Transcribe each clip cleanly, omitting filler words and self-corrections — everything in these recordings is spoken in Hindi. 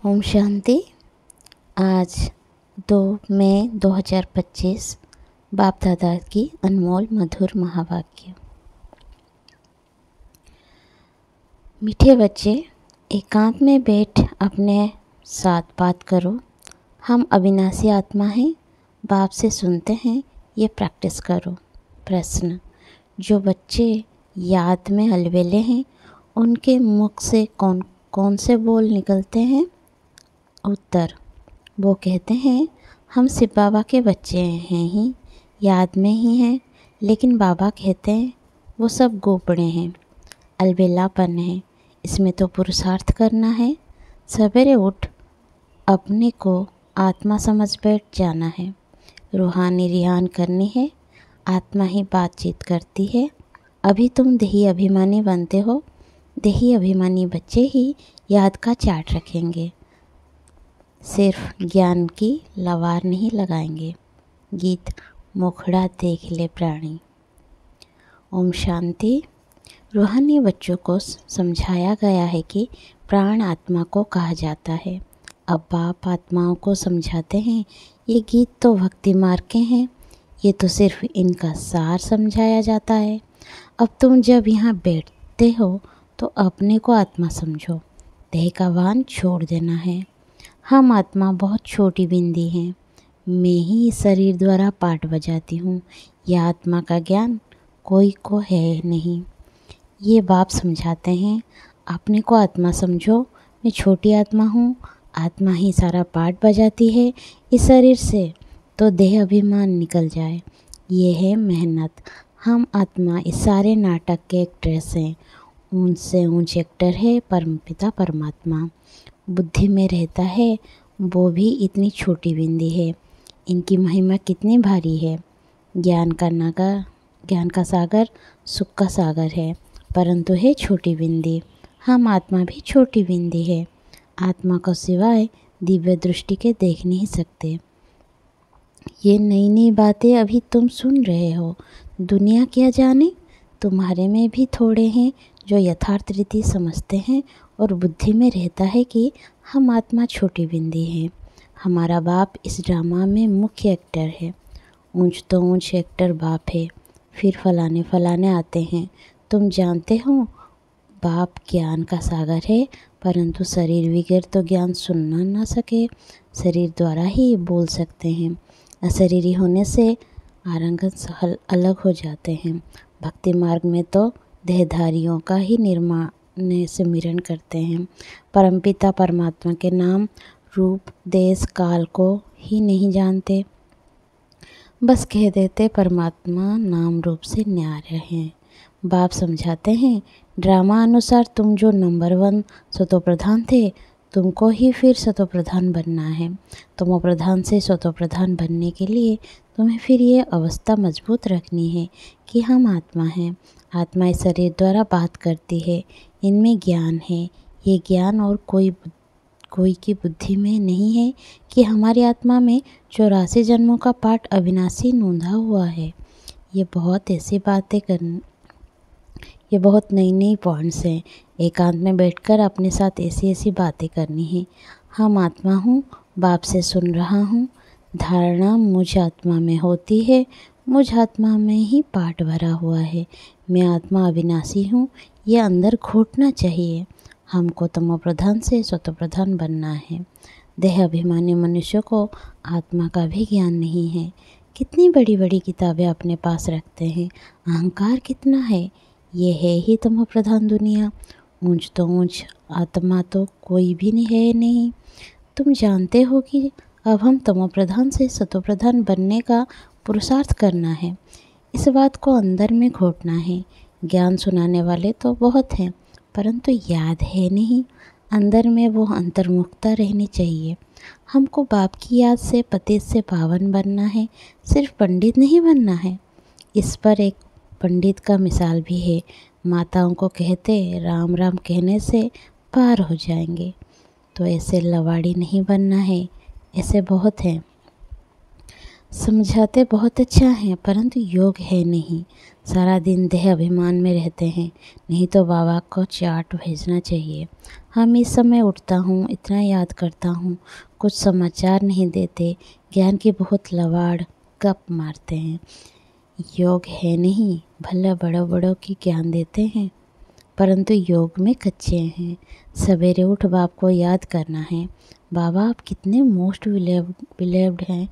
ओम शांति। आज 2 मई 2025 बाप दादा की अनमोल मधुर महावाक्य। मीठे बच्चे, एकांत में बैठ अपने साथ बात करो। हम अविनाशी आत्मा हैं, बाप से सुनते हैं, ये प्रैक्टिस करो। प्रश्न: जो बच्चे याद में अलबेले हैं, उनके मुख से कौन कौन से बोल निकलते हैं? उत्तर: वो कहते हैं हम शिव बाबा के बच्चे हैं ही, याद में ही हैं, लेकिन बाबा कहते हैं वो सब गोपड़े हैं, अलबेलापन है, इसमें तो पुरुषार्थ करना है। सवेरे उठ अपने को आत्मा समझ बैठ जाना है, रूहानी रिहान करनी है, आत्मा ही बातचीत करती है। अभी तुम देही अभिमानी बनते हो, देही अभिमानी बच्चे ही याद का चार्ट रखेंगे, सिर्फ ज्ञान की लवार नहीं लगाएंगे। गीत मुखड़ा देख ले प्राणी। ओम शांति। रूहानी बच्चों को समझाया गया है कि प्राण आत्मा को कहा जाता है। अब बाप आत्माओं को समझाते हैं, ये गीत तो भक्ति मार्ग के हैं, ये तो सिर्फ इनका सार समझाया जाता है। अब तुम जब यहाँ बैठते हो तो अपने को आत्मा समझो, देह का भान छोड़ देना है। हम आत्मा बहुत छोटी बिंदी हैं, मैं ही इस शरीर द्वारा पाठ बजाती हूँ, यह आत्मा का ज्ञान कोई को है नहीं। ये बाप समझाते हैं, अपने को आत्मा समझो, मैं छोटी आत्मा हूँ, आत्मा ही सारा पाठ बजाती है इस शरीर से, तो देह अभिमान निकल जाए। ये है मेहनत। हम आत्मा इस सारे नाटक के एक्ट्रेस हैं, ऊंचे ऊंचे एक्टर है परमपिता परमात्मा। बुद्धि में रहता है, वो भी इतनी छोटी बिंदी है, इनकी महिमा कितनी भारी है। ज्ञान का सागर सुख का सागर है, परंतु है छोटी बिंदी। हम आत्मा भी छोटी बिंदी है, आत्मा को सिवाय दिव्य दृष्टि के देख नहीं सकते। ये नई नई बातें अभी तुम सुन रहे हो, दुनिया क्या जाने, तुम्हारे में भी थोड़े हैं जो यथार्थ रीति समझते हैं और बुद्धि में रहता है कि हम आत्मा छोटी बिंदी हैं। हमारा बाप इस ड्रामा में मुख्य एक्टर है, ऊंच तो ऊंच एक्टर बाप है, फिर फलाने आते हैं। तुम जानते हो बाप ज्ञान का सागर है, परंतु शरीर विगर तो ज्ञान सुनना ना सके, शरीर द्वारा ही बोल सकते हैं। अशरीरी होने से आरंगन अलग हो जाते हैं। भक्ति मार्ग में तो देहधारियों का ही निर्माण सिमरन करते हैं, परमपिता परमात्मा के नाम रूप देश काल को ही नहीं जानते, बस कह देते परमात्मा नाम रूप से न्यारे हैं। बाप समझाते हैं, ड्रामा अनुसार तुम जो नंबर 1 सतो प्रधान थे, तुमको ही फिर सतो प्रधान बनना है। तुम प्रधान से सतो प्रधान बनने के लिए तुम्हें फिर ये अवस्था मजबूत रखनी है कि हम आत्मा हैं, आत्मा इस शरीर द्वारा बात करती है, इनमें ज्ञान है। ये ज्ञान और कोई की बुद्धि में नहीं है कि हमारी आत्मा में 84 जन्मों का पाठ अविनाशी नोंधा हुआ है। ये बहुत नई नई पॉइंट्स हैं। एकांत में बैठकर अपने साथ ऐसी बातें करनी है। हम आत्मा हूँ, बाप से सुन रहा हूँ, धारणा मुझ आत्मा में होती है, मुझ आत्मा में ही पाठ भरा हुआ है, मैं आत्मा अविनाशी हूँ, ये अंदर घोटना चाहिए। हमको तमो प्रधान से सतो प्रधान बनना है। देह अभिमानी मनुष्य को आत्मा का भी ज्ञान नहीं है। कितनी बड़ी बड़ी किताबें अपने पास रखते हैं, अहंकार कितना है। ये है ही तमो प्रधान दुनिया, ऊंच तो ऊंच आत्मा तो कोई भी नहीं। तुम जानते हो कि अब हम तमो प्रधान से सतो प्रधान बनने का पुरुषार्थ करना है, इस बात को अंदर में घोटना है। ज्ञान सुनाने वाले तो बहुत हैं, परंतु याद है नहीं, अंदर में वो अंतर्मुखता रहनी चाहिए। हमको बाप की याद से पतित से पावन बनना है, सिर्फ पंडित नहीं बनना है। इस पर एक पंडित का मिसाल भी है। माताओं को कहते राम राम कहने से पार हो जाएंगे, तो ऐसे लवाड़ी नहीं बनना है, ऐसे बहुत हैं। समझाते बहुत अच्छा है, परंतु योग है नहीं। सारा दिन देह अभिमान में रहते हैं। नहीं तो बाबा को चार्ट भेजना चाहिए। हम इस समय उठता हूँ, इतना याद करता हूँ, कुछ समाचार नहीं देते, ज्ञान की बहुत लवाड़ गप मारते हैं। योग है नहीं, भला बड़ों बड़ों की ज्ञान देते हैं, परंतु योग में कच्चे हैं। सवेरे उठ बाप को याद करना है। बाबा आप कितने मोस्ट बिलीव्ड हैं।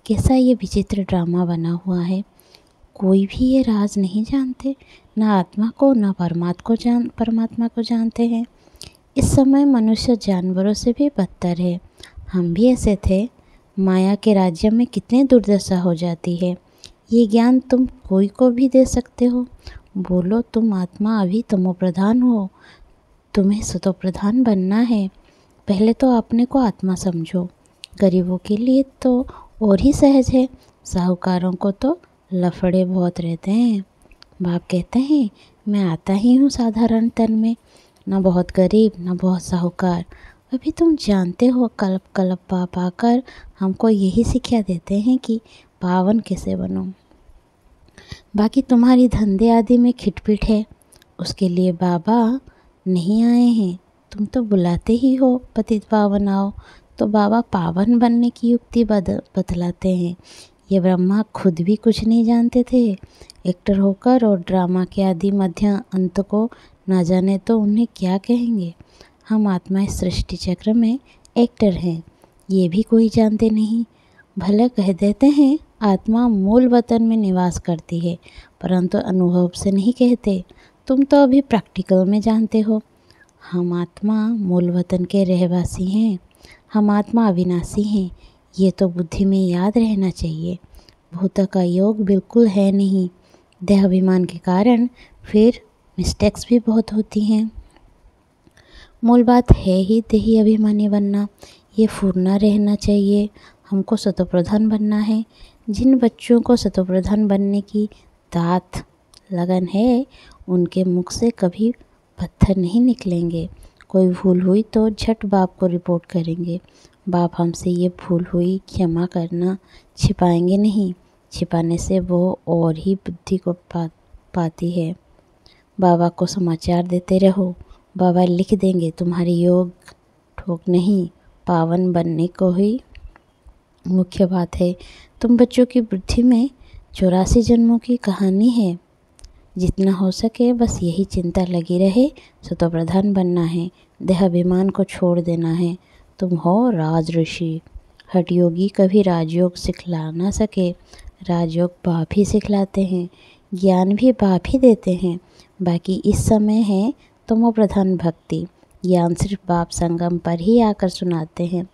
कैसा ये विचित्र ड्रामा बना हुआ है। कोई भी ये राज नहीं जानते, ना आत्मा को ना परमात्मा को जानते हैं। इस समय मनुष्य जानवरों से भी बदतर है। हम भी ऐसे थे। माया के राज्य में कितनी दुर्दशा हो जाती है। ये ज्ञान तुम कोई को भी दे सकते हो। बोलो तुम आत्मा अभी तमोप्रधान हो, तुम्हें सतोप्रधान बनना है। पहले तो अपने को आत्मा समझो। गरीबों के लिए तो और ही सहज है, साहूकारों को तो लफड़े बहुत रहते हैं। बाप कहते हैं मैं आता ही हूँ साधारण तन में, ना बहुत गरीब ना बहुत साहूकार। अभी तुम जानते हो कल्प कल्प पाप आकर हमको यही शिक्षा देते हैं कि पावन कैसे बनो। बाकी तुम्हारी धंधे आदि में खिटपिट है, उसके लिए बाबा नहीं आए हैं। तुम तो बुलाते ही हो पतित पावन आओ, तो बाबा पावन बनने की युक्ति बतलाते हैं। ये ब्रह्मा खुद भी कुछ नहीं जानते थे। एक्टर होकर और ड्रामा के आदि मध्य अंत को ना जाने तो उन्हें क्या कहेंगे। हम आत्मा इस सृष्टि चक्र में एक्टर हैं, ये भी कोई जानते नहीं। भले कह देते हैं आत्मा मूल वतन में निवास करती है, परंतु अनुभव से नहीं कहते। तुम तो अभी प्रैक्टिकल में जानते हो। हम आत्मा मूल वतन के रहवासी हैं, हम आत्मा अविनाशी हैं। ये तो बुद्धि में याद रहना चाहिए। भूत का योग बिल्कुल है नहीं। देह अभिमान के कारण फिर मिस्टेक्स भी बहुत होती हैं। मूल बात है ही देही अभिमानी बनना। ये फूरना रहना चाहिए। हमको सतोप्रधान बनना है। जिन बच्चों को सतोप्रधान बनने की दात लगन है, उनके मुख से कभी पत्थर नहीं निकलेंगे। कोई भूल हुई तो झट बाप को रिपोर्ट करेंगे। बाप हमसे ये भूल हुई क्षमा करना, छिपाएंगे नहीं। छिपाने से वो और ही बुद्धि को पाती है। बाबा को समाचार देते रहो, बाबा लिख देंगे। तुम्हारी योग ठोक नहीं, पावन बनने को ही मुख्य बात है। तुम बच्चों की बुद्धि में 84 जन्मों की कहानी है। जितना हो सके बस यही चिंता लगी रहे, सतोप्रधान बनना है, देहाभिमान को छोड़ देना है। तुम हो राज ऋषि। हठ योगी कभी राजयोग सिखला ना सके। राजयोग बाप ही सिखलाते हैं, ज्ञान भी बाप ही देते हैं। बाकी इस समय है तमोप्रधान भक्ति। ज्ञान सिर्फ बाप संगम पर ही आकर सुनाते हैं।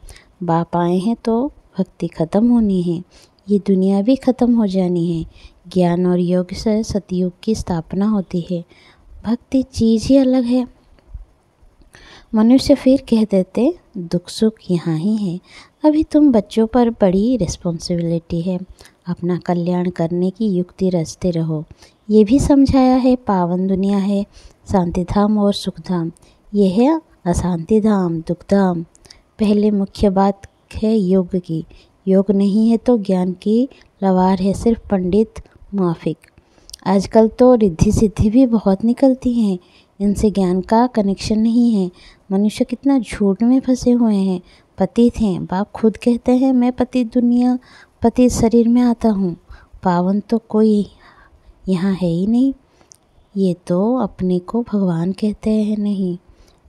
बाप आए हैं तो भक्ति खत्म होनी है, ये दुनिया भी खत्म हो जानी है। ज्ञान और योग से सतयुग की स्थापना होती है। भक्ति चीज़ ही अलग है। मनुष्य फिर कह देते दुख सुख यहाँ ही है। अभी तुम बच्चों पर बड़ी रिस्पॉन्सिबिलिटी है। अपना कल्याण करने की युक्ति रचते रहो। ये भी समझाया है पावन दुनिया है, शांति धाम और सुख धाम। ये है अशांति धाम, दुख धाम। पहले मुख्य बात है योग की। योग नहीं है तो ज्ञान की लवार है, सिर्फ पंडित मुआफिक। आजकल तो रिद्धि सिद्धि भी बहुत निकलती हैं, इनसे ज्ञान का कनेक्शन नहीं है। मनुष्य कितना झूठ में फंसे हुए हैं। पतित हैं, बाप खुद कहते हैं मैं पतित दुनिया पतित शरीर में आता हूँ। पावन तो कोई यहाँ है ही नहीं। ये तो अपने को भगवान कहते हैं नहीं,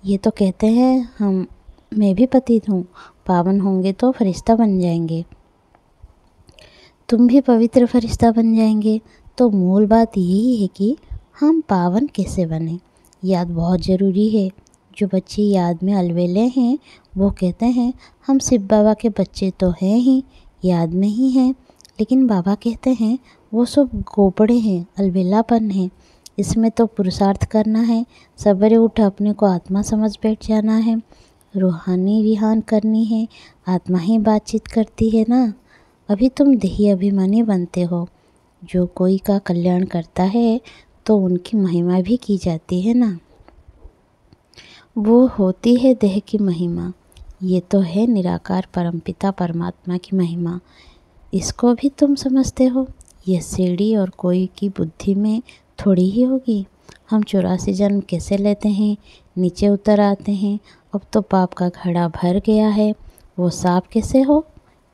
ये तो कहते हैं मैं भी पतित हूँ। पावन होंगे तो फरिश्ता बन जाएंगे, तुम भी पवित्र फरिश्ता बन जाएंगे। तो मूल बात यही है कि हम पावन कैसे बने। याद बहुत ज़रूरी है। जो बच्चे याद में अलवेले हैं वो कहते हैं हम शिव बाबा के बच्चे तो हैं ही, याद में ही हैं। लेकिन बाबा कहते हैं वो सब गोपड़े हैं, अलबेलापन है। इसमें तो पुरुषार्थ करना है। सवेरे उठ अपने को आत्मा समझ बैठ जाना है। रूहानी रिहान करनी है। आत्मा ही बातचीत करती है ना। अभी तुम देही अभिमानी बनते हो। जो कोई का कल्याण करता है तो उनकी महिमा भी की जाती है ना। वो होती है देह की महिमा। ये तो है निराकार परमपिता परमात्मा की महिमा। इसको भी तुम समझते हो? यह सीढ़ी और कोई की बुद्धि में थोड़ी ही होगी। हम 84 जन्म कैसे लेते हैं, नीचे उतर आते हैं। अब तो पाप का घड़ा भर गया है, वो साफ कैसे हो?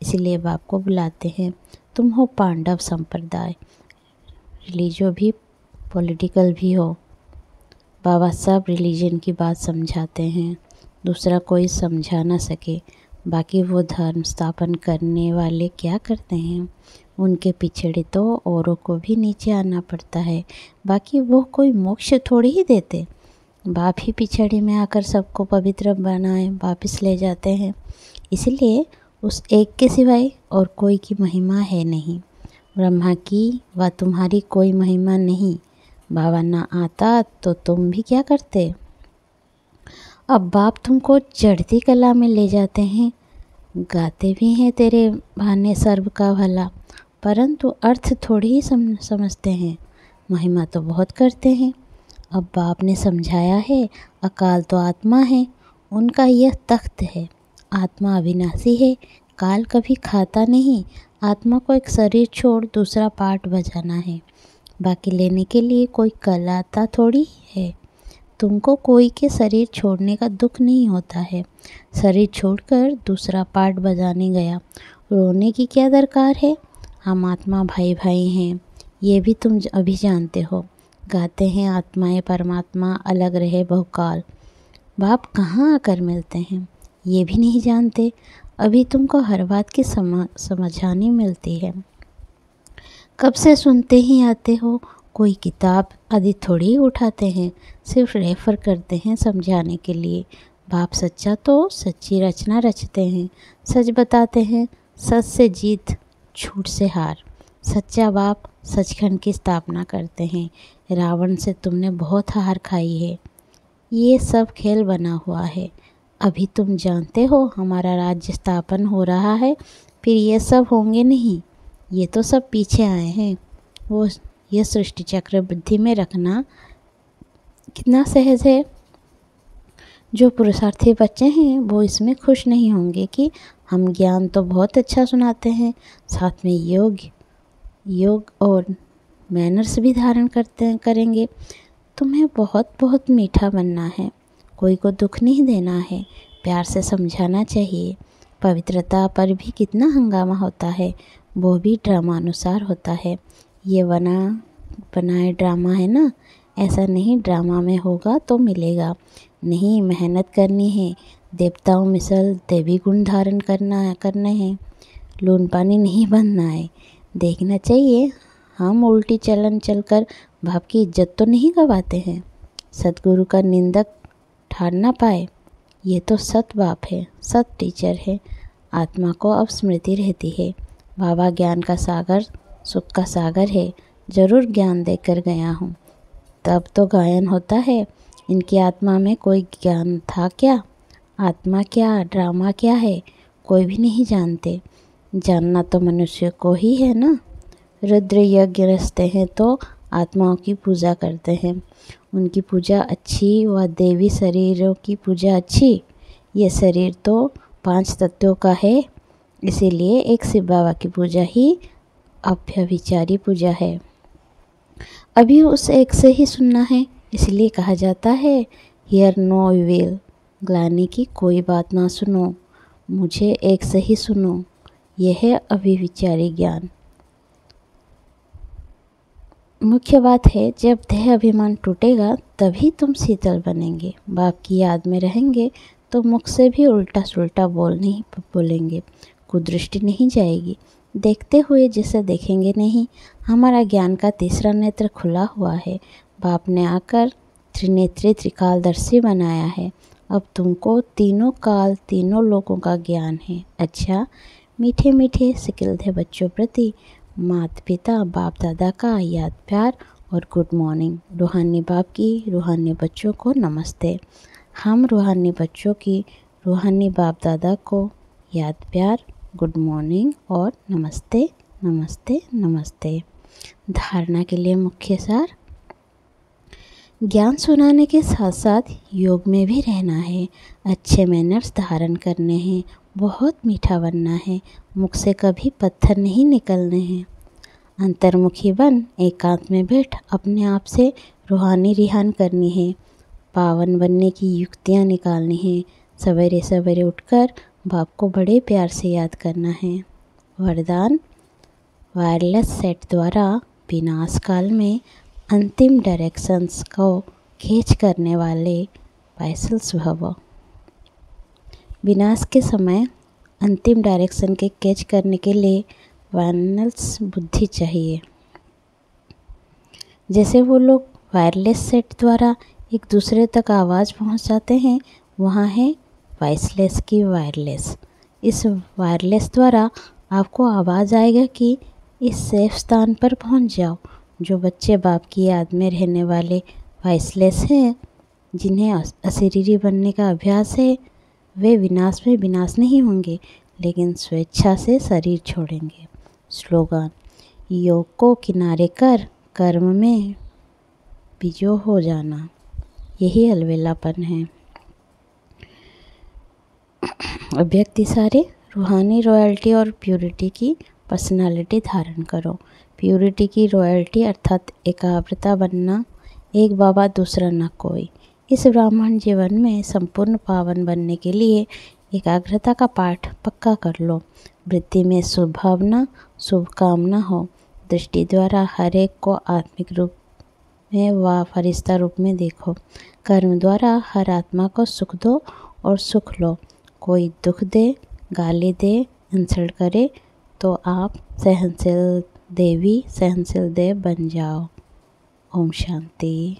इसलिए बाप को बुलाते हैं। तुम हो पांडव संप्रदाय, रिलीजियो भी पॉलिटिकल भी हो। बाबा सब रिलीजन की बात समझाते हैं, दूसरा कोई समझा ना सके। बाकी वो धर्म स्थापन करने वाले क्या करते हैं, उनके पिछड़े तो औरों को भी नीचे आना पड़ता है। बाकी वो कोई मोक्ष थोड़ी ही देते। बाप ही पिछड़े में आकर सबको पवित्र बनाए वापस ले जाते हैं। इसलिए उस एक के सिवाय और कोई की महिमा है नहीं। ब्रह्मा की व तुम्हारी कोई महिमा नहीं। बाबा ना आता तो तुम भी क्या करते? अब बाप तुमको चढ़ती कला में ले जाते हैं, गाते भी हैं तेरे बहाने सर्व का भला, परंतु अर्थ थोड़ी ही समझते हैं। महिमा तो बहुत करते हैं। अब बाप ने समझाया है, अकाल तो आत्मा है, उनका यह तख्त है। आत्मा अविनाशी है, काल कभी खाता नहीं। आत्मा को एक शरीर छोड़ दूसरा पार्ट बजाना है, बाकी लेने के लिए कोई कलाता थोड़ी है। तुमको कोई के शरीर छोड़ने का दुख नहीं होता है। शरीर छोड़कर दूसरा पार्ट बजाने गया, रोने की क्या दरकार है? हम आत्मा भाई भाई हैं, ये भी तुम अभी जानते हो। गाते हैं आत्माएं परमात्मा अलग रहे बहुकाल। बाप कहाँ आकर मिलते हैं, ये भी नहीं जानते। अभी तुमको हर बात की समझानी मिलती है। कब से सुनते ही आते हो, कोई किताब आदि थोड़ी उठाते हैं, सिर्फ रेफर करते हैं समझाने के लिए। बाप सच्चा तो सच्ची रचना रचते हैं, सच बताते हैं, सच से जीत झूठ से हार। सच्चा बाप सचखंड की स्थापना करते हैं। रावण से तुमने बहुत हार खाई है। ये सब खेल बना हुआ है। अभी तुम जानते हो हमारा राज्य स्थापन हो रहा है, फिर ये सब होंगे नहीं। ये तो सब पीछे आए हैं। वो ये सृष्टि चक्र बुद्धि में रखना कितना सहज है। जो पुरुषार्थी बच्चे हैं वो इसमें खुश नहीं होंगे कि हम ज्ञान तो बहुत अच्छा सुनाते हैं, साथ में योग और मैनर्स भी धारण करेंगे। तुम्हें बहुत बहुत मीठा बनना है, कोई को दुख नहीं देना है, प्यार से समझाना चाहिए। पवित्रता पर भी कितना हंगामा होता है, वो भी ड्रामानुसार होता है। ये बनाए ड्रामा है ना, ऐसा नहीं ड्रामा में होगा तो मिलेगा नहीं। मेहनत करनी है, देवताओं मिसल देवी गुण धारण करने हैं। लून पानी नहीं बनना है। देखना चाहिए हम उल्टी चलन चलकर बाप की इज्जत तो नहीं गवाते हैं, सतगुरु का निंदक ठान ना पाए। ये तो सत बाप है, सत टीचर है। आत्मा को अब स्मृति रहती है। बाबा ज्ञान का सागर सुख का सागर है, ज़रूर ज्ञान देकर गया हूँ। तब तो गायन होता है। इनकी आत्मा में कोई ज्ञान था क्या? आत्मा क्या, ड्रामा क्या है, कोई भी नहीं जानते। जानना तो मनुष्य को ही है ना। रुद्र यज्ञ रचते हैं तो आत्माओं की पूजा करते हैं, उनकी पूजा अच्छी व देवी शरीरों की पूजा अच्छी। ये शरीर तो 5 तत्वों का है, इसीलिए एक शिव बाबा की पूजा ही अभ्यभिचारी पूजा है। अभी उस एक से ही सुनना है, इसलिए कहा जाता है हियर नो विल, ग्लानि की कोई बात ना सुनो, मुझे एक से ही सुनो। यह है अभिविचारी ज्ञान। मुख्य बात है जब देह अभिमान टूटेगा तभी तुम शीतल बनेंगे। बाप की याद में रहेंगे तो मुख से भी उल्टा सुल्टा बोलेंगे, कुदृष्टि नहीं जाएगी। देखते हुए जिसे देखेंगे नहीं। हमारा ज्ञान का तीसरा नेत्र खुला हुआ है। बाप ने आकर त्रिनेत्री त्रिकालदर्शी बनाया है। अब तुमको तीनों काल तीनों लोगों का ज्ञान है। अच्छा, मीठे मीठे सिकिलधे बच्चों प्रति माता पिता बाप दादा का याद प्यार और गुड मॉर्निंग। रूहानी बाप की रूहानी बच्चों को नमस्ते। हम रूहानी बच्चों की रूहानी बाप दादा को याद प्यार, गुड मॉर्निंग और नमस्ते नमस्ते नमस्ते। धारणा के लिए मुख्य सार। ज्ञान सुनाने के साथ साथ योग में भी रहना है, अच्छे मैनर्स धारण करने हैं, बहुत मीठा बनना है, मुख से कभी पत्थर नहीं निकलने हैं। अंतर्मुखी बन एकांत में बैठ अपने आप से रूहानी रिहान करनी है, पावन बनने की युक्तियाँ निकालनी है। सवेरे सवेरे उठकर बाप को बड़े प्यार से याद करना है। वरदान, वायरलेस सेट द्वारा विनाश काल में अंतिम डायरेक्शंस को खींच करने वाले वाइसल्स भव। विनाश के समय अंतिम डायरेक्शन के कैच करने के लिए वायरलेस बुद्धि चाहिए। जैसे वो लोग वायरलेस सेट द्वारा एक दूसरे तक आवाज़ पहुंचाते हैं, वहाँ है वॉइसलेस की वायरलेस। इस वायरलेस द्वारा आपको आवाज़ आएगा कि इस सेफ स्थान पर पहुंच जाओ। जो बच्चे बाप की याद में रहने वाले वॉइसलेस हैं, जिन्हें अशरीरी बनने का अभ्यास है, वे विनाश में विनाश नहीं होंगे, लेकिन स्वेच्छा से शरीर छोड़ेंगे। स्लोगन, योग को किनारे कर कर्म में बिजो हो जाना, यही अलवेलापन है। अभ्यक्ति सारे, रूहानी रॉयल्टी और प्योरिटी की पर्सनालिटी धारण करो। प्योरिटी की रॉयल्टी अर्थात एकाग्रता बनना, एक बाबा दूसरा न कोई। इस ब्राह्मण जीवन में संपूर्ण पावन बनने के लिए एकाग्रता का पाठ पक्का कर लो। वृत्ति में शुभ भावना, शुभ कामना हो। दृष्टि द्वारा हर एक को आत्मिक रूप में व फरिश्ता रूप में देखो। कर्म द्वारा हर आत्मा को सुख दो और सुख लो। कोई दुख दे, गाली दे, इंसल्ट करे तो आप सहनशील देवी, सहनशील देव बन जाओ। ओम शांति।